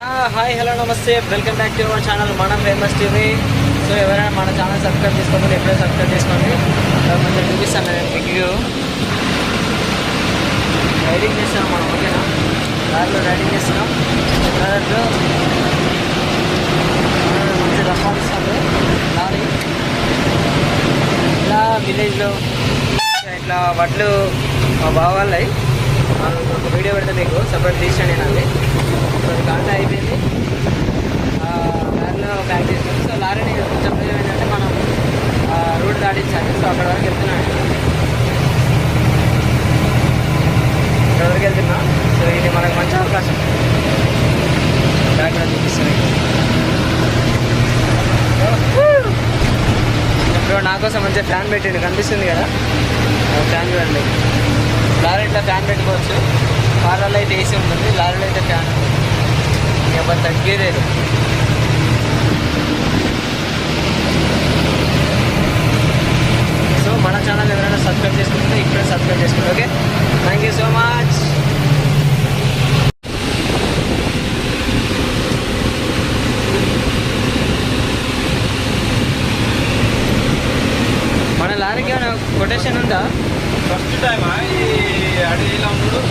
Hi hello నమస్తే welcome back to our channel మన famous TV. So ఎవరైనా మన ఛానల్ సబ్స్క్రైబ్ చేసుకోండి, ఎప్పుడైనా సబ్స్క్రైబ్ చేసుకోండి. కొంచెం చూపిస్తాను నేను మీకు. రైడింగ్ చేస్తున్నాం మనం, ఓకేనా? దారిలో రైడింగ్ చేస్తున్నాం. దారిలో మంచి రఫాలిస్తాము లారీ. ఇలా విలేజ్లో ఇట్లా వడ్లు మా బావాళ్ళవి ఒక వీడియో పెడితే మీకు సపరేట్ తీసాను నేను. అది గంట అయిపోయింది, లారీలో ప్యాక్ చేసుకుని. సో లారీని కొంచెం ఏంటంటే మనం రూట్ దాటించాలి. సో అక్కడ వరకు వెళ్తున్నాను, ఇక్కడ వరకు వెళ్తున్నా. సో ఇది మనకు మంచి అవకాశం. బ్యాక్ కూడా చూపిస్తాను. ఇప్పుడు నా కోసం మంచిగా ఫ్యాన్ పెట్టిండు, కనిపిస్తుంది కదా ఫ్యాన్. చూడండి, లారీ ఇట్లా ఫ్యాన్ పెట్టుకోవచ్చు. కార్లలో అయితే ఏసీ ఉంటుంది, లారీలో అయితే ఫ్యాన్ ఎవరు తగ్గేదేదు. సో మన ఛానల్ ఎవరైనా సబ్స్క్రైబ్ చేసుకుంటే ఇప్పుడే సబ్స్క్రైబ్ చేసుకోండి, okay? Thank you so much. మన లారీకి ఏమైనా కొటేషన్ ఉందా? ఫస్ట్ టైమా ఈ అడవిలో ఉన్నాడు?